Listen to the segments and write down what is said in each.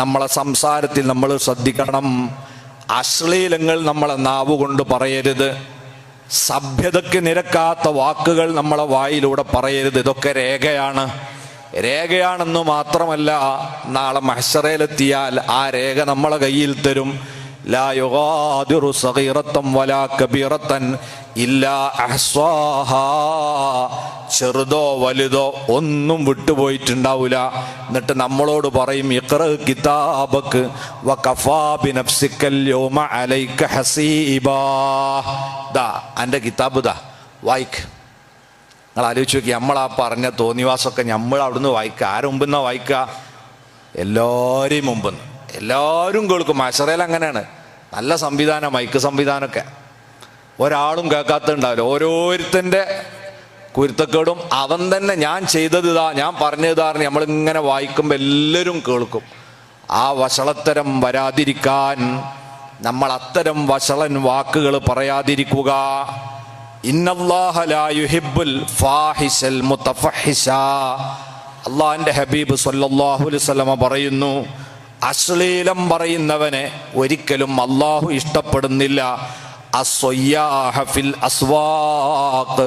നമ്മളെ സംസാരത്തിൽ നമ്മൾ ശ്രദ്ധിക്കണം. അശ്ലീലങ്ങൾ നമ്മളെ നാവുകൊണ്ട് പറയരുത്. സഭ്യതയ്ക്ക് നിരക്കാത്ത വാക്കുകൾ നമ്മളെ വായിലൂടെ പറയരുത്. ഇതൊക്കെ രേഖയാണെന്ന് മാത്രമല്ല, നാളെ മഹ്ശറയിലെത്തിയാൽ ആ രേഖ നമ്മളെ കയ്യിൽ തരും. ലാ യുഗാദിറു സഗീറത്തൻ വലാ കബീറത്തൻ ഇല്ലാ അഹ്സാഹാ. ചെറുതോ വലുതോ ഒന്നും വിട്ടുപോയിട്ടുണ്ടാവില്ല. എന്നിട്ട് നമ്മളോട് പറയും, ഇഖ്റ കിതാബക് വകഫാ ബിനഫ്സിക്കൽ യൗമ അലൈക ഹസീബാ. ദാ എൻ്റെ കിതാബ് ദാ വായിക്ക്. നിങ്ങൾ ആലോചിച്ച് നോക്കി, നമ്മളാ പറഞ്ഞ തോന്നിവാസമൊക്കെ നമ്മൾ അവിടുന്ന് വായിക്കുക. ആരും മുമ്പെന്നാ വായിക്കുക? എല്ലാവരെയും മുമ്പെന്ന്. എല്ലാവരും കേൾക്കും. മഹ്ശറയിൽ അങ്ങനെയാണ്. നല്ല സംവിധാനം, മൈക്ക് സംവിധാനമൊക്കെ. ഒരാളും കേൾക്കാത്തുണ്ടാവില്ല. ഓരോരുത്തൻ്റെ കുരുത്തക്കേടും അവൻ തന്നെ ഞാൻ ചെയ്തത് ഞാൻ പറഞ്ഞതാ നമ്മളിങ്ങനെ വായിക്കുമ്പോൾ എല്ലാവരും കേൾക്കും. ആ വഷളത്തരം വരാതിരിക്കാൻ നമ്മൾ അത്തരം വഷളൻ വാക്കുകൾ പറയാതിരിക്കുക. ഇന്നല്ലാഹ ലാ യുഹിബ്ബുൽ ഫാഹിശൽ മുതഫഹിശ. അല്ലാഹുവിൻ്റെ ഹബീബ് സ്വല്ലല്ലാഹു അലൈഹി വസല്ലമ പറയുന്നു, അശ്ലീലം പറയുന്നവനെ ഒരിക്കലും അല്ലാഹു ഇഷ്ടപ്പെടുന്നില്ല. അസ്വയ്യാഹ ഫിൽ അസ്വാഖ്.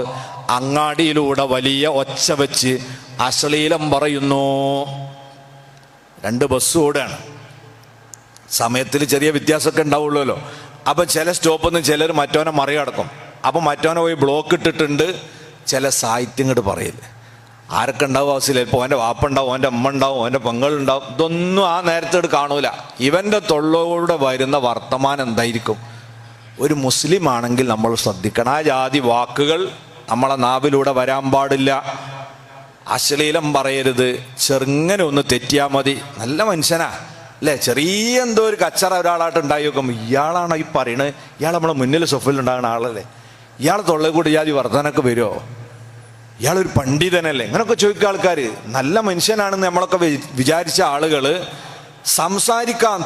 അങ്ങാടിയിലൂടെ വലിയ ഒച്ച വെച്ച് അശ്ലീലം പറയുന്നു. 2 ബസ് ഓടാണ്, സമയത്തിൽ ചെറിയ വ്യത്യാസമൊക്കെ ഉണ്ടാവുള്ളൂല്ലോ. അപ്പം ചില സ്റ്റോപ്പിൽ നിന്ന് ചിലർ മറ്റവനെ മറികടക്കും. അപ്പം മറ്റവനെ പോയി ബ്ലോക്ക് ഇട്ടിട്ടുണ്ട്. ചില സാഹിത്യം ഇങ്ങോട്ട് പറയില്ല. ആരൊക്കെ ഉണ്ടാവും അവസ്ഥയിൽ? ഇപ്പോൾ അവൻ്റെ വാപ്പ ഉണ്ടാവും, അവൻ്റെ അമ്മ ഉണ്ടാവും, അവൻ്റെ പെങ്ങളുണ്ടാവും. ഇതൊന്നും ആ നേരത്തോട് കാണൂല. ഇവൻ്റെ തൊള്ളോടെ വരുന്ന വർത്തമാനം എന്തായിരിക്കും? ഒരു മുസ്ലിം ആണെങ്കിൽ നമ്മൾ ശ്രദ്ധിക്കണം. ആ ജാതി വാക്കുകൾ നമ്മളെ നാവിലൂടെ വരാൻ പാടില്ല. അശ്ലീലം പറയരുത്. ചെറുങ്ങനെ ഒന്ന് തെറ്റിയാൽ മതി. നല്ല മനുഷ്യനാ അല്ലേ? ചെറിയ എന്തോ ഒരു കച്ചറ ഒരാളായിട്ട് ഉണ്ടായി നോക്കുമ്പോൾ ഇയാളാണോ ഈ പറയണത്? ഇയാൾ നമ്മളെ മുന്നിൽ സൊഫിലുണ്ടാകുന്ന ആളല്ലേ? ഇയാൾ തൊള്ളയിൽ കൂടി ജാതി വർധനൊക്കെ വരുമോ? ഇയാളൊരു പണ്ഡിതനല്ലേ? ഇങ്ങനെയൊക്കെ ചോദിക്കുക ആൾക്കാർ. നല്ല മനുഷ്യനാണെന്ന് നമ്മളൊക്കെ വിചാരിച്ച ആളുകൾ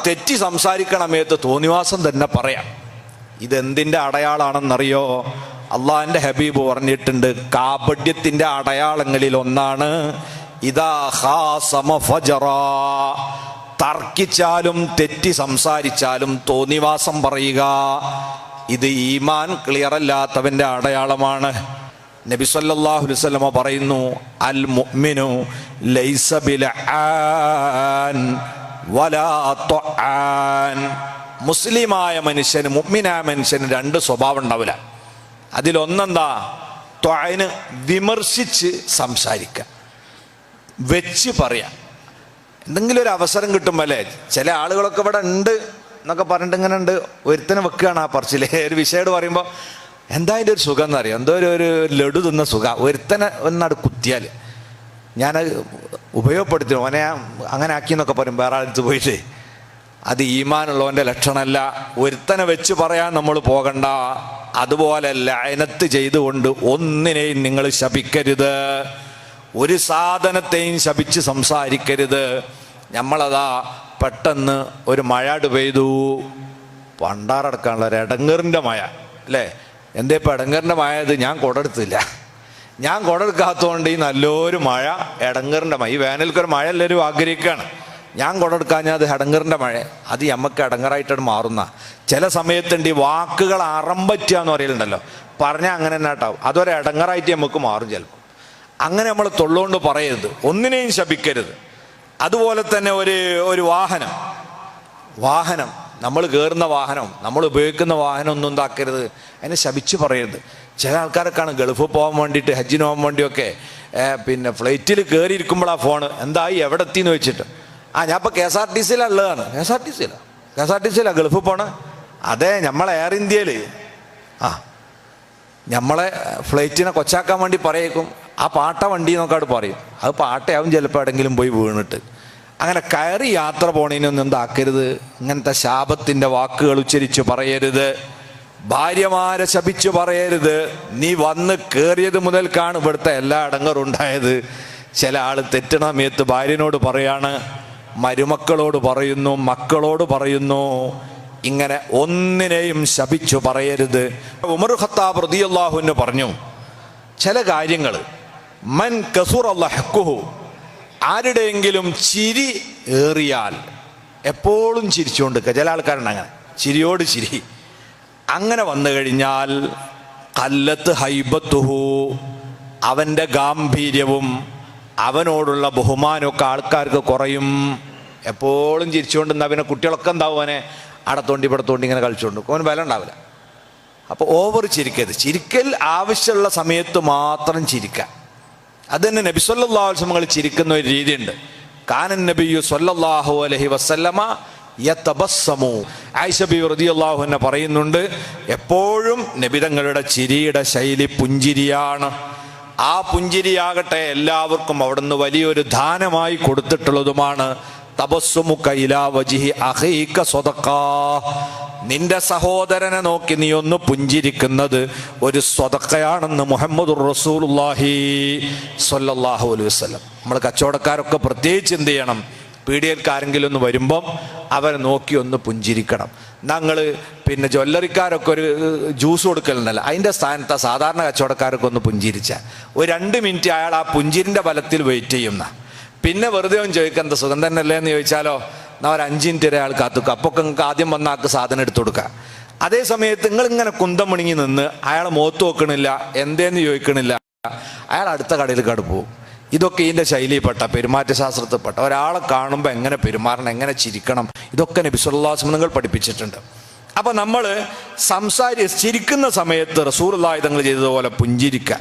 തെറ്റി സംസാരിക്കണമേത്ത് തോന്നിവാസം തന്നെ പറയാം. ഇതെന്തിൻ്റെ അടയാളാണെന്നറിയോ? അള്ളാഹിൻ്റെ ഹബീബ് പറഞ്ഞിട്ടുണ്ട്, കാപട്യത്തിൻ്റെ അടയാളങ്ങളിൽ ഒന്നാണ് ഇദാ ഖാസമ ഫജറാ. തർക്കിച്ചാലും തെറ്റി സംസാരിച്ചാലും തോന്നിവാസം പറയുക. ഇത് ഈമാൻ ക്ലിയറല്ലാത്തവൻ്റെ അടയാളമാണ്. നബി സല്ലല്ലാഹു അലൈഹി വസല്ലമ പറയുന്നു, അൽ മുഅ്മിനു ലൈസ ബിൽആൻ വലാ തുആൻ. മുസ്ലിമായ മനുഷ്യന്, മുഅ്മിനായ മനുഷ്യന് 2 സ്വഭാവം ഉണ്ടാവില്ല. അതിലൊന്നെന്താ? ത്വഅന്, വിമർശിച്ച് സംസാരിക്കുക, വെച്ച് പറയാം. എന്തെങ്കിലും ഒരു അവസരം കിട്ടുമ്പോൾ അല്ലേ? ചില ആളുകളൊക്കെ ഇവിടെ ഉണ്ട് എന്നൊക്കെ പറഞ്ഞിട്ട് ഇങ്ങനെ ഉണ്ട്, ഒരുത്തനെ വെക്കുകയാണ് ആ പറച്ചിലെ. ഒരു വിഷയം പറയുമ്പോൾ എന്താ അതിൻ്റെ ഒരു സുഖം എന്നറിയാം? എന്തോ ഒരു ലഡു തിന്ന സുഖം. ഒരുത്തനെ ഒന്നാട് കുത്തിയാൽ ഞാനത് ഉപയോഗപ്പെടുത്തി ഓനെ അങ്ങനെ ആക്കിയെന്നൊക്കെ പറയും വേറെ ആളടുത്ത് പോയിട്ട്. അത് ഈമാനുള്ളവൻ്റെ ലക്ഷണമല്ല. ഒരുത്തനെ വെച്ച് പറയാൻ നമ്മൾ പോകണ്ട. അതുപോലെ ലഅനത്ത് ചെയ്തുകൊണ്ട് ഒന്നിനെയും നിങ്ങൾ ശപിക്കരുത്. ഒരു സാധനത്തെയും ശപിച്ച് സംസാരിക്കരുത്. നമ്മളതാ പെട്ടെന്ന് ഒരു മഴാട് പെയ്തു, പണ്ടാറടക്കാനുള്ള ഒരു ഇടങ്ങേറിൻ്റെ മഴ അല്ലേ? എന്തേ ഇപ്പം ഇടങ്ങേറിൻ്റെ മഴ? അത് ഞാൻ കൊടെടുത്തില്ല. ഞാൻ കൊടെടുക്കാത്തതുകൊണ്ട് ഈ നല്ലൊരു മഴ, ഇടങ്ങേറിൻ്റെ മഴ. ഈ വേനൽക്കൊരു മഴ എല്ലാവരും ആഗ്രഹിക്കുകയാണ്. ഞാൻ കൊടെടുക്കാഞ്ഞാൽ അത് ഇടങ്ങേറിൻ്റെ മഴ. അത് നമുക്ക് ഇടങ്ങറായിട്ടാണ് മാറുന്ന. ചില സമയത്തുണ്ട് ഈ വാക്കുകൾ അറമ്പറ്റുക എന്ന് പറയലുണ്ടല്ലോ, പറഞ്ഞാൽ അങ്ങനെ തന്നെ കേട്ടാവും. അതൊരു ഇടങ്ങറായിട്ട് നമുക്ക് മാറും ചിലപ്പോൾ. അങ്ങനെ നമ്മൾ തൊള്ളുകൊണ്ട് പറയരുത്, ഒന്നിനെയും ശപിക്കരുത്. അതുപോലെ തന്നെ ഒരു വാഹനം നമ്മൾ കയറുന്ന വാഹനം, നമ്മൾ ഉപയോഗിക്കുന്ന വാഹനം ഒന്നും എന്താക്കരുത്, അതിനെ ശപിച്ച് പറയരുത്. ചില ആൾക്കാരൊക്കെയാണ് ഗൾഫിൽ പോകാൻ വേണ്ടിയിട്ട്, ഹജ്ജിന് പോകാൻ വേണ്ടിയൊക്കെ പിന്നെ ഫ്ലൈറ്റിൽ കയറിയിരിക്കുമ്പോഴാണ് ഫോണ് എന്തായി എവിടെ എത്തിയെന്ന് വെച്ചിട്ട്, ഞാൻ ഇപ്പോൾ KSRTC ഉള്ളതാണ്. KSRTC ഗൾഫിൽ പോണേ? അതെ, നമ്മളെ എയർ ഇന്ത്യയിൽ നമ്മളെ ഫ്ലൈറ്റിനെ കൊച്ചാക്കാൻ വേണ്ടി പറയേക്കും. ആ പാട്ട വണ്ടി എന്നൊക്കെ പറയും. അത് പാട്ടയാവും ചിലപ്പോൾ എവിടെയെങ്കിലും പോയി വീണിട്ട്. അങ്ങനെ കയറി യാത്ര പോണതിനൊന്നും എന്താക്കരുത്. ഇങ്ങനത്തെ ശാപത്തിൻ്റെ വാക്കുകൾ ഉച്ചരിച്ച് പറയരുത്. ഭാര്യമാരെ ശപിച്ചു പറയരുത്. നീ വന്ന് കയറിയത് മുതൽക്കാണ് ഇവിടുത്തെ എല്ലാ ഇടങ്ങറും ഉണ്ടായത്. ചില ആൾ തെറ്റണ സമയത്ത് ഭാര്യനോട് പറയാണ്, മരുമക്കളോട് പറയുന്നു, മക്കളോട് പറയുന്നു. ഇങ്ങനെ ഒന്നിനെയും ശപിച്ചു പറയരുത്. ഉമർ ഖത്താബ് റളിയല്ലാഹു അൻഹു പറഞ്ഞു, ചില കാര്യങ്ങൾ മൻ കസുറ ലഹ്ഖുഹു, ആരുടെയെങ്കിലും ചിരി ഏറിയാൽ, എപ്പോഴും ചിരിച്ചുകൊണ്ട് ചില ആൾക്കാരുണ്ട് അങ്ങനെ ചിരിയോട് ചിരി. അങ്ങനെ വന്നു കഴിഞ്ഞാൽ ഖല്ലത്ത് ഹൈബത്തുഹു, അവൻ്റെ ഗാംഭീര്യവും അവനോടുള്ള ബഹുമാനമൊക്കെ ആൾക്കാർക്ക് കുറയും. എപ്പോഴും ചിരിച്ചുകൊണ്ട് അവനെ കുട്ടികളൊക്കെ എന്താവും, അവനെ അടത്തോണ്ടി ഇവിടത്തോണ്ടി ഇങ്ങനെ കളിച്ചുകൊണ്ട് അവന് വില ഉണ്ടാവില്ല. അപ്പോൾ ഓവർ ചിരിക്കരുത്. ചിരിക്കൽ ആവശ്യമുള്ള സമയത്ത് മാത്രം ചിരിക്കുക. അത് തന്നെ നബി സല്ലല്ലാഹു അലൈഹി വസല്ലം ചിരിക്കുന്ന ഒരു രീതിയുണ്ട്. കാനൻ നബിയു സല്ലല്ലാഹു അലൈഹി വസല്ലമ യതബസ്സമു. ആയിഷ ബിബി റളിയല്ലാഹു അൻഹ പറയുന്നുണ്ട്, എപ്പോഴും നബി തങ്ങളുടെ ചിരിയുടെ ശൈലി പുഞ്ചിരിയാണ്. ആ പുഞ്ചിരിയാകട്ടെ എല്ലാവർക്കും അവിടുന്ന് വലിയൊരു ദാനമായി കൊടുത്തിട്ടുള്ളതുമാണ്. തബസ്സുമുക ഇലാ വജ്ഹി അഖീക സ്വദഖാ, നിന്റെ സഹോദരനെ നോക്കി നീ ഒന്ന് പുഞ്ചിരിക്കുന്നത് ഒരു സ്വദഖയാണെന്ന് മുഹമ്മദുർ റസൂലുള്ളാഹി സ്വല്ലല്ലാഹു അലൈഹി വസല്ലം. നമ്മൾ കച്ചവടക്കാരൊക്കെ പ്രത്യേകിച്ച് എന്ത് ചെയ്യണം, പീടികക്കാരെങ്കിലും ഒന്ന് വരുമ്പം അവരെ നോക്കി ഒന്ന് പുഞ്ചിരിക്കണം. ഞങ്ങൾ പിന്നെ ജ്വല്ലറിക്കാരൊക്കെ ഒരു ജ്യൂസ് കൊടുക്കലുണ്ടല്ലോ, അതിൻ്റെ സ്ഥാനത്ത് സാധാരണ കച്ചവടക്കാരൊക്കെ ഒന്ന് പുഞ്ചിരിച്ചാൽ ഒരു 2 മിനിറ്റ് അയാൾ ആ പുഞ്ചിരിൻ്റെ ബലത്തിൽ വെയിറ്റ് ചെയ്യുന്ന. പിന്നെ വെറുതെ ഒന്ന് ചോദിക്കുക എന്താ സുഖം തന്നെ അല്ലേ എന്ന് ചോദിച്ചാലോ, എന്നാൽ ഒരു 5 മിനിറ്റ് വരെ അയാൾ കാത്തുക്കുക. അപ്പോൾ നിങ്ങൾക്ക് ആദ്യം വന്ന ആൾക്ക് സാധനം എടുത്തു കൊടുക്കുക. അതേ സമയത്ത് നിങ്ങളിങ്ങനെ കുന്തം മുണങ്ങി നിന്ന് അയാൾ മുഖത്ത് നോക്കണില്ല, എന്തേന്ന് ചോദിക്കണില്ല, അയാൾ അടുത്ത കടയിൽ കടുപ്പോവും. ഇതൊക്കെ ഇതിൻ്റെ ശൈലിയിൽപ്പെട്ട പെരുമാറ്റശാസ്ത്രത്തിൽപ്പെട്ട ഒരാളെ കാണുമ്പോൾ എങ്ങനെ പെരുമാറണം, എങ്ങനെ ചിരിക്കണം, ഇതൊക്കെ നബി സല്ലല്ലാഹു അലൈഹി വസല്ലം പഠിപ്പിച്ചിട്ടുണ്ട്. അപ്പം നമ്മൾ ചിരിക്കുന്ന സമയത്ത് റസൂലുള്ളാഹി തങ്ങൾ ചെയ്തതുപോലെ പുഞ്ചിരിക്കുക.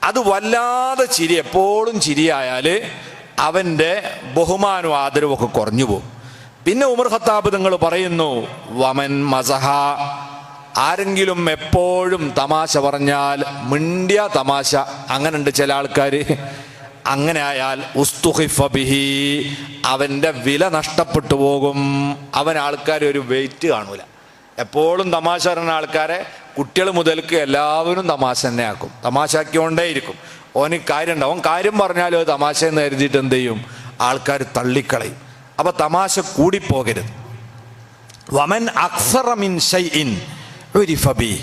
അത് വല്ലാതെ ചിരി, എപ്പോഴും ചിരിയായാൽ അവൻ്റെ ബഹുമാനവും ആദരവും ഒക്കെ കുറഞ്ഞു പോകും. പിന്നെ ഉമർ ഖത്താബ് തങ്ങൾ പറയുന്നു, വമൻ മസഹ, ആരെങ്കിലും എപ്പോഴും തമാശ പറഞ്ഞാൽ, മിണ്ടിയ തമാശ, അങ്ങനെയുണ്ട് ചില ആൾക്കാർ, അങ്ങനെ ആയാൽ ഉസ്തുഖിഫ ബിഹി, അവൻ്റെ വില നഷ്ടപ്പെട്ടു പോകും. അവൻ ആൾക്കാർ ഒരു വെയിറ്റ് കാണൂല. എപ്പോഴും തമാശ പറയുന്ന ആൾക്കാരെ കുട്ടികൾ മുതൽക്ക് എല്ലാവരും തമാശ തന്നെ ആക്കും, തമാശാക്കിക്കൊണ്ടേയിരിക്കും. ഓന് കാര്യം ഉണ്ടാവും, അവൻ കാര്യം പറഞ്ഞാലും അത് തമാശ എന്ന് കരുതിയിട്ട് എന്ത് ചെയ്യും, ആൾക്കാർ തള്ളിക്കളയും. അപ്പൊ തമാശ കൂടിപ്പോകരുത്. വമൻ അക്സറ മിൻ ഷൈഇൻ ഉരിഫ ബിഹി,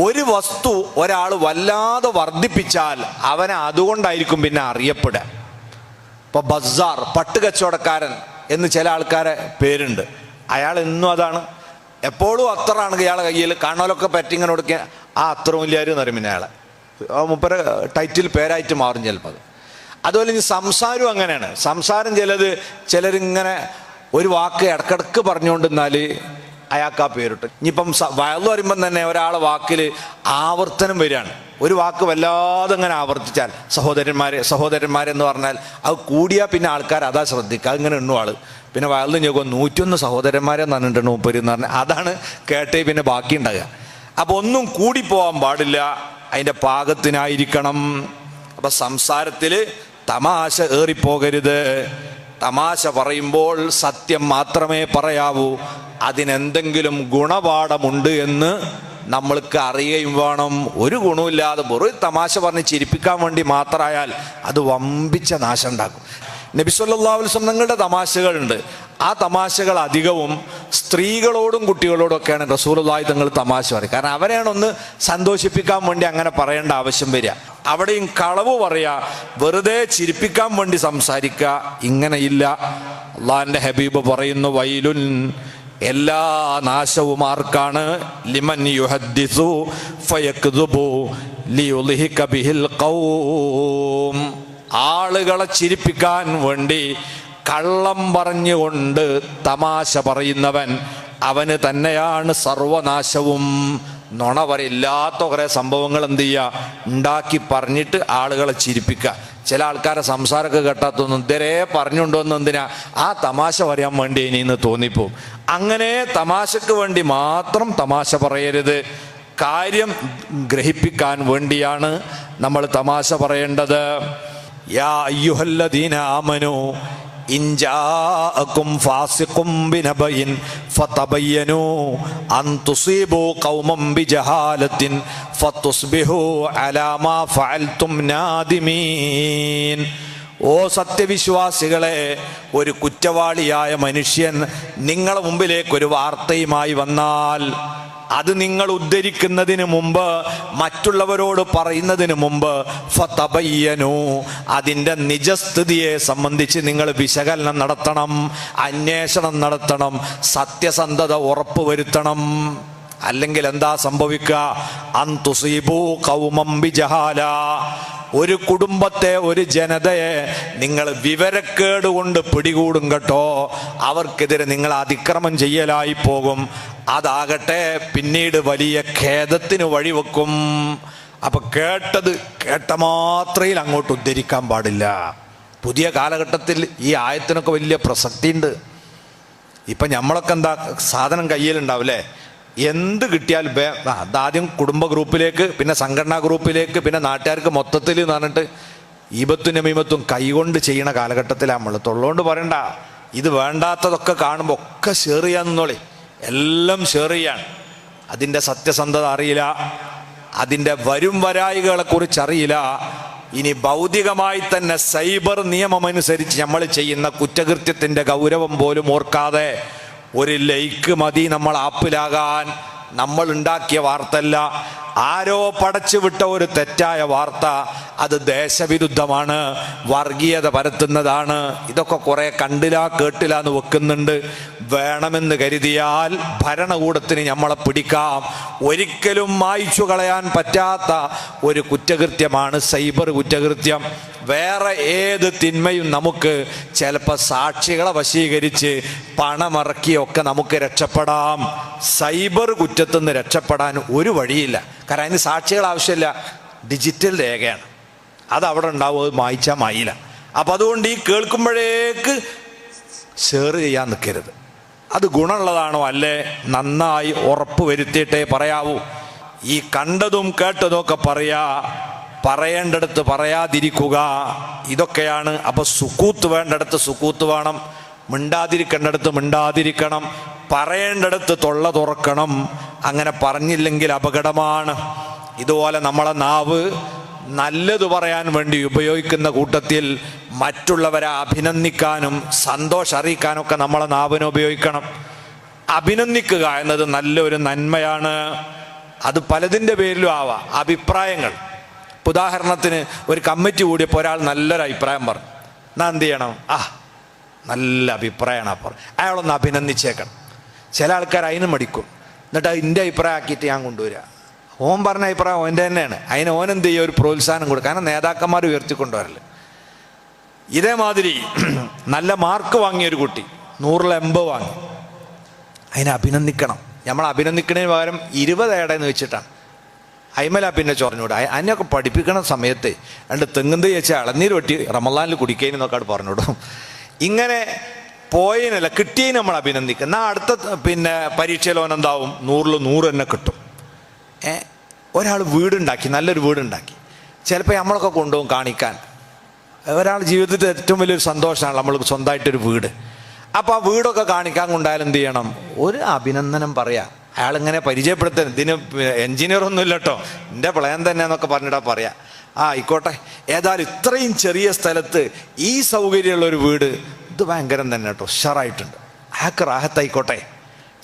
ഒരു വസ്തു ഒരാൾ വല്ലാതെ വർദ്ധിപ്പിച്ചാൽ അവനെ അതുകൊണ്ടായിരിക്കും പിന്നെ അറിയപ്പെടുക. ഇപ്പൊ ബസാർ, പട്ട് കച്ചവടക്കാരൻ എന്ന് ചില ആൾക്കാരെ പേരുണ്ട്. അയാൾ എന്നും അതാണ്, എപ്പോഴും അത്തറാണ് ഇയാളെ കയ്യിൽ, കാണാലൊക്കെ പറ്റിങ്ങനെ കൊടുക്കുക, ആ അത്ര വലിയാരെന്ന് പറയും. പിന്നെ അയാളെ മുപ്പര ടൈറ്റിൽ പേരായിട്ട് മാറും ചിലപ്പോൾ. അതുപോലെ ഇനി സംസാരവും അങ്ങനെയാണ്. സംസാരം ചിലരിങ്ങനെ ഒരു വാക്ക് ഇടക്കിടക്ക് പറഞ്ഞുകൊണ്ടിരുന്നാൽ അയാൾക്ക് ആ പേരിട്ട്. ഇനിയിപ്പം വയലു പറയുമ്പം തന്നെ ഒരാളെ വാക്കിൽ ആവർത്തനം വരികയാണ്. ഒരു വാക്ക് വല്ലാതെ അങ്ങനെ ആവർത്തിച്ചാൽ, സഹോദരന്മാരെന്ന് പറഞ്ഞാൽ അത് കൂടിയാൽ പിന്നെ ആൾക്കാർ അതാ ശ്രദ്ധിക്കുക, അതിങ്ങനെ എണ്ണു ആള്. പിന്നെ വയലിന് ചോദിക്കും 101 സഹോദരന്മാരെ നന്നിട്ടുണ്ട് മൂപ്പര് എന്ന് പറഞ്ഞാൽ അതാണ് കേട്ടേ പിന്നെ ബാക്കി ഉണ്ടാകുക. അപ്പോൾ ഒന്നും കൂടിപ്പോവാൻ പാടില്ല, അതിൻ്റെ പാകത്തിനായിരിക്കണം. അപ്പം സംസാരത്തിൽ തമാശ ഏറിപ്പോകരുത്. തമാശ പറയുമ്പോൾ സത്യം മാത്രമേ പറയാവൂ. അതിനെന്തെങ്കിലും ഗുണപാഠമുണ്ട് എന്ന് നമ്മൾക്ക് അറിയുകയും വേണം. ഒരു ഗുണമില്ലാതെ വെറും തമാശ പറഞ്ഞ് ചിരിപ്പിക്കാൻ വേണ്ടി മാത്രമായാൽ അത് വമ്പിച്ച നാശം ഉണ്ടാക്കും. നബി സല്ലല്ലാഹു അലൈഹി വസല്ലം തങ്ങളുടെ തമാശകളുണ്ട്. ആ തമാശകൾ അധികവും സ്ത്രീകളോടും കുട്ടികളോടും ഒക്കെയാണ് റസൂലുള്ളാഹി തങ്ങൾ തമാശ പറയും. കാരണം അവരെയാണ് ഒന്ന് സന്തോഷിപ്പിക്കാൻ വേണ്ടി അങ്ങനെ പറയേണ്ട ആവശ്യം വരിക. അവിടെയും കളവ് പറയാ, വെറുതെ ചിരിപ്പിക്കാൻ വേണ്ടി സംസാരിക്കുക, ഇങ്ങനെയില്ല. അള്ളാഹിന്റെ ഹബീബ് പറയുന്നു, വൈലുൻ, എല്ലാ നാശവും ആർക്കാണ്, ലിമൻ യുഹദ്ദിസു ഫയക്ദുബു ലിയുദ്ഹിക ബിഹിൽ ഖൗം, ആളുകളെ ചിരിപ്പിക്കാൻ വേണ്ടി കള്ളം പറഞ്ഞുകൊണ്ട് തമാശ പറയുന്നവൻ, അവന് തന്നെയാണ് സർവനാശവും. നുണ പറയില്ലാത്ത കുറേ സംഭവങ്ങൾ എന്ത് ചെയ്യുക, ഉണ്ടാക്കി പറഞ്ഞിട്ട് ആളുകളെ ചിരിപ്പിക്കുക. ചില ആൾക്കാരെ സംസാരമൊക്കെ കേട്ടാത്തൊന്നും ഇതരെ പറഞ്ഞുകൊണ്ടോന്ന് എന്തിനാ, ആ തമാശ പറയാൻ വേണ്ടി ഇനിന്ന് തോന്നിപ്പോവും. അങ്ങനെ തമാശക്ക് വേണ്ടി മാത്രം തമാശ പറയരുത്. കാര്യം ഗ്രഹിപ്പിക്കാൻ വേണ്ടിയാണ് നമ്മൾ തമാശ പറയേണ്ടത്. യാ അയ്യുഹല്ലദീന ആമനൂ ഇൻ ജാഅകും ഫാസിഖും ബിനബയിൻ ഫതബയ്യനൂ അൻ തുസീബൂ ഖൗമൻ ബിജഹാലത്തിൻ ഫതുസ്ബിഹൂ അലാ മാ ഫഅൽതും നാദിമീൻ. ഓ സത്യവിശ്വാസികളെ, ഒരു കുറ്റവാളിയായ മനുഷ്യൻ നിങ്ങളുടെ മുമ്പിലേക്ക് ഒരു വാർത്തയുമായി വന്നാൽ അത് നിങ്ങൾ ഉദ്ധരിക്കുന്നതിന് മുമ്പ്, മറ്റുള്ളവരോട് പറയുന്നതിന് മുമ്പ് ഫതബയ്യനു, അതിൻ്റെ നിജസ്ഥിതിയെ സംബന്ധിച്ച് നിങ്ങൾ വിശകലനം നടത്തണം, അന്വേഷണം നടത്തണം, സത്യസന്ധത ഉറപ്പുവരുത്തണം. അല്ലെങ്കിൽ എന്താ സംഭവിക്കുക? അൻതുസീബൂ ഖൗമം ബിജഹാല, ഒരു കുടുംബത്തെ, ഒരു ജനതയെ നിങ്ങൾ വിവരക്കേട് കൊണ്ട് പിടികൂടും കേട്ടോ. അവർക്കെതിരെ നിങ്ങൾ അതിക്രമം ചെയ്യലായി പോകും. അതാകട്ടെ പിന്നീട് വലിയ ഖേദത്തിന് വഴിവെക്കും. അപ്പൊ കേട്ട മാത്രയിൽ അങ്ങോട്ട് ഉദ്ധരിക്കാൻ പാടില്ല. പുതിയ കാലഘട്ടത്തിൽ ഈ ആയത്തിനൊക്കെ വലിയ പ്രസക്തിയുണ്ട്. ഇപ്പം നമ്മളൊക്കെ എന്താ, സാധനം കയ്യിലുണ്ടാവില്ലേ, എന്ത് കിട്ടിയാൽ അതാദ്യം കുടുംബ ഗ്രൂപ്പിലേക്ക്, പിന്നെ സംഘടനാ ഗ്രൂപ്പിലേക്ക്, പിന്നെ നാട്ടുകാർക്ക് മൊത്തത്തിൽ എന്ന് പറഞ്ഞിട്ട് ഈബത്തും നമീമത്തും കൈകൊണ്ട് ചെയ്യണ കാലഘട്ടത്തിലാണ് നമ്മൾ. തൊള്ളോണ്ട് പറയണ്ട, ഇത് വേണ്ടാത്തതൊക്കെ കാണുമ്പോൾ ഒക്കെ ഷെയർ ചെയ്യാൻ നിന്നോളി, എല്ലാം ഷെയർ ചെയ്യാൻ. അതിൻ്റെ സത്യസന്ധത അറിയില്ല, അതിൻ്റെ വരും വരായികളെ കുറിച്ച് അറിയില്ല. ഇനി ഭൗതികമായി തന്നെ സൈബർ നിയമമനുസരിച്ച് നമ്മൾ ചെയ്യുന്ന കുറ്റകൃത്യത്തിൻ്റെ ഗൗരവം പോലും ഓർക്കാതെ ഒരു ലൈക്ക് മതി നമ്മൾ ആപ്പിലാകാൻ. നമ്മൾ ഉണ്ടാക്കിയ വാർത്തയല്ല, ആരോ പടച്ചു വിട്ട ഒരു തെറ്റായ വാർത്ത. അത് ദേശവിരുദ്ധമാണ്, വർഗീയത പരത്തുന്നതാണ്. ഇതൊക്കെ കുറെ കണ്ടില്ല കേട്ടില്ല എന്ന് വെക്കുന്നുണ്ട്. വേണമെന്ന് കരുതിയാൽ ഭരണകൂടത്തിന് നമ്മളെ പിടിക്കാം. ഒരിക്കലും മായ്ച്ചു കളയാൻ പറ്റാത്ത ഒരു കുറ്റകൃത്യമാണ് സൈബർ കുറ്റകൃത്യം. വേറെ ഏത് തിന്മയും നമുക്ക് ചിലപ്പോൾ സാക്ഷികളെ വശീകരിച്ച് പണമിറക്കിയൊക്കെ നമുക്ക് രക്ഷപ്പെടാം. സൈബർ കുറ്റത്തിൽ നിന്ന് രക്ഷപ്പെടാൻ ഒരു വഴിയില്ല. കാരണം അതിന് സാക്ഷികൾ ആവശ്യമില്ല, ഡിജിറ്റൽ രേഖയാണ്. അത് അവിടെ ഉണ്ടാവും, അത് മായ്ച്ചാൽ മായില്ല. അപ്പം അതുകൊണ്ട് ഈ കേൾക്കുമ്പോഴേക്ക് ഷെയർ ചെയ്യാൻ നിൽക്കരുത്. അത് ഗുണമുള്ളതാണോ അല്ലേ നന്നായി ഉറപ്പ് വരുത്തിയിട്ടേ പറയാവൂ. ഈ കണ്ടതും കേട്ടതും ഒക്കെ പറയേണ്ടടുത്ത് പറയാതിരിക്കുക, ഇതൊക്കെയാണ്. അപ്പോൾ സുക്കൂത്ത് വേണ്ടടുത്ത് സുക്കൂത്ത് വേണം, മിണ്ടാതിരിക്കേണ്ടടുത്ത് മിണ്ടാതിരിക്കണം, പറയേണ്ടടുത്ത് തൊള്ള തുറക്കണം. അങ്ങനെ പറഞ്ഞില്ലെങ്കിൽ അപകടമാണ്. ഇതുപോലെ നമ്മളെ നാവ് നല്ലത് പറയാൻ വേണ്ടി ഉപയോഗിക്കുന്ന കൂട്ടത്തിൽ മറ്റുള്ളവരെ അഭിനന്ദിക്കാനും സന്തോഷം അറിയിക്കാനൊക്കെ നമ്മളെ നാവിനെ ഉപയോഗിക്കണം. അഭിനന്ദിക്കുക എന്നത് നല്ലൊരു നന്മയാണ്. അത് പലതിൻ്റെ പേരിലും ആവാം. അഭിപ്രായങ്ങൾ, ഉദാഹരണത്തിന് ഒരു കമ്മിറ്റി കൂടിയപ്പോൾ ഒരാൾ നല്ലൊരു അഭിപ്രായം പറഞ്ഞു, എന്നാ എന്ത് ചെയ്യണം? നല്ല അഭിപ്രായമാണ് അപ്പോൾ അയാളൊന്ന് അഭിനന്ദിച്ചേക്കണം. ചില ആൾക്കാർ അതിന് മടിക്കും, എന്നിട്ട് എൻ്റെ അഭിപ്രായം ആക്കിയിട്ട് ഞാൻ കൊണ്ടുവരിക. ഓൻ പറഞ്ഞ അഭിപ്രായം ഓൻ്റെ തന്നെയാണ്, അതിന് ഓനെന്ത് ചെയ്യുക, ഒരു പ്രോത്സാഹനം കൊടുക്കുക. കാരണം നേതാക്കന്മാർ ഉയർത്തിക്കൊണ്ടുവരല്. ഇതേമാതിരി നല്ല മാർക്ക് വാങ്ങിയൊരു കുട്ടി 100-80 വാങ്ങി, അതിനെ അഭിനന്ദിക്കണം. നമ്മൾ അഭിനന്ദിക്കുന്നതിന് പകരം 20 ഏടെന്ന് വെച്ചിട്ടാണ് അയിമല പിന്നെ ചൊറഞ്ഞൂടെ. അതിനൊക്കെ പഠിപ്പിക്കണ സമയത്ത് രണ്ട് തെങ്ങുന്ത് ചേച്ചാൽ ഇളനീര് വെട്ടി റമളാനിൽ കുടിക്കുന്നൊക്കെ അവിടെ പറഞ്ഞുവിടും. ഇങ്ങനെ പോയതിനല്ല, കിട്ടിയതിന് നമ്മൾ അഭിനന്ദിക്കുക. എന്നാൽ അടുത്ത പരീക്ഷയിൽ ഓനെന്താവും, 100-100 തന്നെ കിട്ടും. ഒരാൾ വീടുണ്ടാക്കി, നല്ലൊരു വീടുണ്ടാക്കി, ചിലപ്പോൾ നമ്മളൊക്കെ കൊണ്ടുപോകും കാണിക്കാൻ. ഒരാൾ ജീവിതത്തിൽ ഏറ്റവും വലിയൊരു സന്തോഷമാണ് നമ്മൾ സ്വന്തമായിട്ടൊരു വീട്. അപ്പോൾ ആ വീടൊക്കെ കാണിക്കാൻ കൊണ്ടായാലും എന്ത് ചെയ്യണം, ഒരു അഭിനന്ദനം പറയാം. അയാളിങ്ങനെ പരിചയപ്പെടുത്താൻ, ഇതിന് എൻജിനീയറൊന്നും ഇല്ല കേട്ടോ, എൻ്റെ പ്ലാൻ തന്നെ എന്നൊക്കെ പറഞ്ഞിട്ടാ പറയാം. ആയിക്കോട്ടെ, ഏതായാലും ഇത്രയും ചെറിയ സ്ഥലത്ത് ഈ സൗകര്യമുള്ളൊരു വീട്, ഇത് ഭയങ്കരം തന്നെ കേട്ടോ, ഉഷാറായിട്ടുണ്ട്, അയാൾക്ക് റാഹത്തായിക്കോട്ടെ.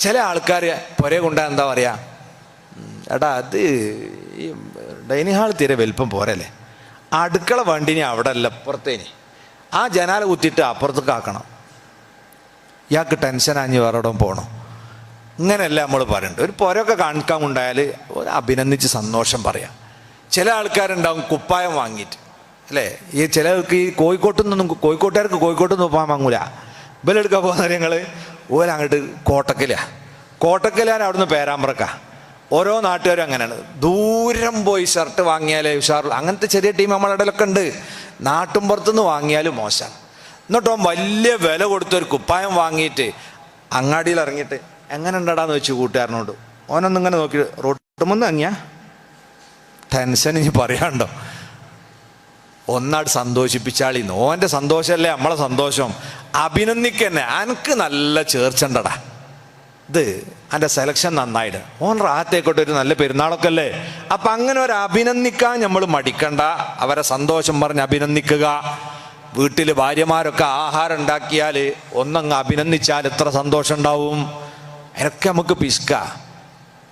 ചില ആൾക്കാർ പുര കൊണ്ടാ എന്താ പറയുക, എടാ അത് ഈ ഡൈനിങ് ഹാൾ തീരെ വലിപ്പം പോരല്ലേ, അടുക്കള വണ്ടിനി അവിടെ അല്ല അപ്പുറത്തേനി, ആ ജനാല കുത്തിയിട്ട് അപ്പുറത്തേക്ക് ആക്കണം, ഇയാൾക്ക് ടെൻഷനാഞ്ഞ് വേറെ എവിടെ പോകണം. ഇങ്ങനെയല്ല നമ്മൾ പറയണ്ട. ഒരു പുരയൊക്കെ കാണിക്കാൻ കൊണ്ടായാൽ അഭിനന്ദിച്ച് സന്തോഷം പറയാം. ചില ആൾക്കാരുണ്ടാവും കുപ്പായം വാങ്ങിയിട്ട്, അല്ലേ, ഈ ചിലർക്ക് ഈ കോഴിക്കോട്ടുകാർക്ക് കോഴിക്കോട്ട് നിന്ന് കുപ്പായം വാങ്ങൂല. ഇവലെടുക്കാൻ പോകുന്ന ഞങ്ങൾ ഓരങ്ങോട്ട് കോട്ടക്കലാണ്, അവിടുന്ന് പേരാമ്പ്രക്ക. ഓരോ നാട്ടുകാരും അങ്ങനെയാണ്, ദൂരം പോയി ഷർട്ട് വാങ്ങിയാലേ ഉഷാറുള്ളൂ. അങ്ങനത്തെ ചെറിയ ടീം നമ്മുടെ ഇടയിലൊക്കെ ഉണ്ട്. നാട്ടുമ്പുറത്തുനിന്ന് വാങ്ങിയാലും മോശമാണ്. എന്നിട്ടോ വലിയ വില കൊടുത്തൊരു കുപ്പായം വാങ്ങിയിട്ട് അങ്ങാടിയിൽ ഇറങ്ങിയിട്ട് എങ്ങനെ ഉണ്ടടാന്ന് വെച്ചു കൂട്ടുകാരനോട്. ഓനൊന്നും ഇങ്ങനെ നോക്കി റോട്ടുമെന്ന് വാങ്ങിയാ ടെൻഷൻ ഇനി പറയാണ്ടോ. ഒന്നാട് സന്തോഷിപ്പിച്ചാളിന്ന്. ഓൻ്റെ സന്തോഷമല്ലേ നമ്മളെ സന്തോഷം. അഭിനന്ദിക്കന്നെ, എനിക്ക് നല്ല ചേർച്ചണ്ടടാ, ഇത് എൻ്റെ സെലക്ഷൻ നന്നായിട്ട്, ഓൻ റാഹത്തേക്കോട്ടെ, ഒരു നല്ല പെരുന്നാളൊക്കെ അല്ലേ. അപ്പം അങ്ങനെ ഒരു അഭിനന്ദിക്കാൻ നമ്മൾ മടിക്കണ്ട, അവരെ സന്തോഷം പറഞ്ഞ് അഭിനന്ദിക്കുക. വീട്ടിൽ ഭാര്യമാരൊക്കെ ആഹാരം ഉണ്ടാക്കിയാൽ ഒന്നങ്ങ് അഭിനന്ദിച്ചാൽ എത്ര സന്തോഷം ഉണ്ടാവും. അതിനൊക്കെ നമുക്ക് പിശുക്ക.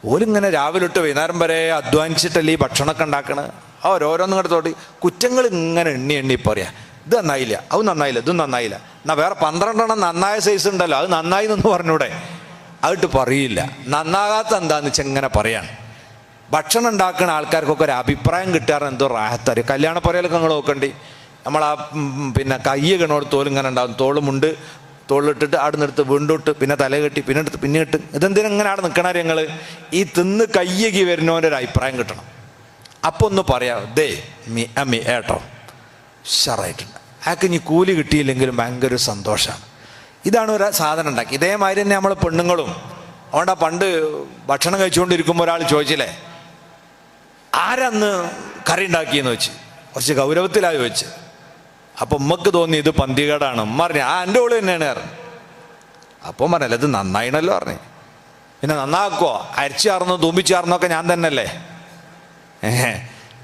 ഓലിങ്ങനെ രാവിലെ തൊട്ട് വൈകുന്നേരം വരെ അധ്വാനിച്ചിട്ടല്ലേ ഈ ഭക്ഷണമൊക്കെ ഉണ്ടാക്കണത്. ഓരോരോന്നും ഇങ്ങോട്ട് തോട്ടി കുറ്റങ്ങൾ ഇങ്ങനെ എണ്ണി എണ്ണി പറയാ. ഇത് നന്നായില്ല, അത് നന്നായില്ല, ഇതും നന്നായില്ല. എന്നാൽ വേറെ 12 നന്നായ സൈസ് ഉണ്ടല്ലോ, അത് നന്നായി എന്ന് പറഞ്ഞൂടെ? അതിട്ട് പറയില്ല. നന്നാകാത്ത എന്താന്ന് വെച്ചാൽ ഇങ്ങനെ പറയാണ്. ഭക്ഷണം ഉണ്ടാക്കുന്ന ആൾക്കാർക്കൊക്കെ ഒരു അഭിപ്രായം കിട്ടാറ് എന്തോ റാഹത്തറിയും. കല്യാണ പറയലൊക്കെ നിങ്ങൾ നോക്കണ്ടി, നമ്മളാ പിന്നെ കയ്യ് കിണോട് തോലിങ്ങനെ ഉണ്ടാവും. തോളുമുണ്ട്, തോളിലിട്ടിട്ട് അവിടെ നിന്നെടുത്ത് വീണ്ടും ഇട്ട് പിന്നെ തല കെട്ടി പിന്നെ എടുത്ത് പിന്നെ ഇട്ട്. ഇതെന്തിനും ഇങ്ങനെ അവിടെ നിൽക്കണ ഞങ്ങൾ ഈ തിന്ന് കയ്യകി വരുന്നവൻ്റെ ഒരു അഭിപ്രായം കിട്ടണം. അപ്പോൾ ഒന്ന് പറയാം, ദേ മി ഏട്ടോ ഉഷാറായിട്ടുണ്ട്. അയാൾക്ക് ഇനി കൂലി കിട്ടിയില്ലെങ്കിലും ഭയങ്കര ഒരു സന്തോഷമാണ്. ഇതാണ് ഒരു സാധനം ഉണ്ടാക്കി. ഇതേമാതിരി തന്നെ നമ്മൾ പെണ്ണുങ്ങളും. അതുകൊണ്ടാ പണ്ട് ഭക്ഷണം കഴിച്ചുകൊണ്ടിരിക്കുമ്പോൾ ഒരാൾ ചോദിച്ചില്ലേ, ആരന്ന് കറി ഉണ്ടാക്കിയെന്ന് വെച്ച്. കുറച്ച് ഗൗരവത്തിലായി ചോദിച്ച്. അപ്പം ഉമ്മക്ക് തോന്നി ഇത് പന്തികേടാണ്. ഉമ്മ പറഞ്ഞു എൻ്റെ ഓള് തന്നെയാണ് പറഞ്ഞു. അപ്പം പറഞ്ഞല്ല ഇത് നന്നായിണല്ലോ പറഞ്ഞു. പിന്നെ നന്നാക്കുമോ? അരിച്ചാർന്നോ തൂമ്പിച്ചാർന്നൊക്കെ ഞാൻ തന്നെയല്ലേ.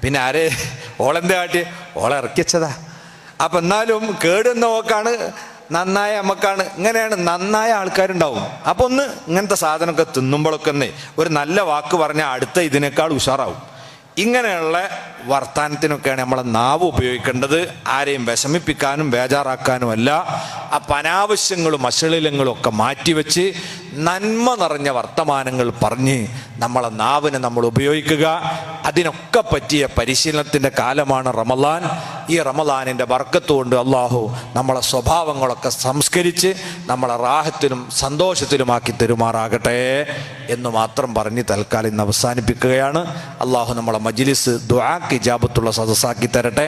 പിന്നെ ആര് ഓളെന്താ കാട്ടി? ഓളെ ഇറക്കി വെച്ചതാ. അപ്പം എന്നാലും കേടുന്ന ഓക്കാണ്, നന്നായ അമ്മക്കാണ്. ഇങ്ങനെയാണ് നന്നായ ആൾക്കാരുണ്ടാവും. അപ്പോൾ ഒന്ന് ഇങ്ങനത്തെ സാധനമൊക്കെ തിന്നുമ്പോഴൊക്കെ ഒന്ന് ഒരു നല്ല വാക്ക് പറഞ്ഞാൽ അടുത്ത ഇതിനേക്കാൾ ഉഷാറാവും. ഇങ്ങനെയുള്ള വർത്താനത്തിനൊക്കെയാണ് നമ്മളെ നാവ് ഉപയോഗിക്കേണ്ടത്. ആരെയും വിഷമിപ്പിക്കാനും ബേജാറാക്കാനും അല്ല. അപ്പം അനാവശ്യങ്ങളും അശ്ലീലങ്ങളും ഒക്കെ മാറ്റിവെച്ച് നന്മ നിറഞ്ഞ വർത്തമാനങ്ങൾ പറഞ്ഞ് നമ്മളെ നാവിനെ നമ്മൾ ഉപയോഗിക്കുക. അതിനൊക്കെ പറ്റിയ പരിശീലനത്തിൻ്റെ കാലമാണ് റമളാൻ. ഈ റമളാനിൻ്റെ ബർക്കത്ത് കൊണ്ട് അള്ളാഹു നമ്മളെ സ്വഭാവങ്ങളൊക്കെ സംസ്കരിച്ച് നമ്മളെ റാഹത്തിലും സന്തോഷത്തിലുമാക്കി തരുമാറാകട്ടെ എന്ന് മാത്രം പറഞ്ഞ് തൽക്കാലം ഇന്ന് അവസാനിപ്പിക്കുകയാണ്. അള്ളാഹു നമ്മളെ മജ്ലിസ് ദുആക്ക് ഇജാബത്തുള്ള സദസ്സാക്കി തരട്ടെ.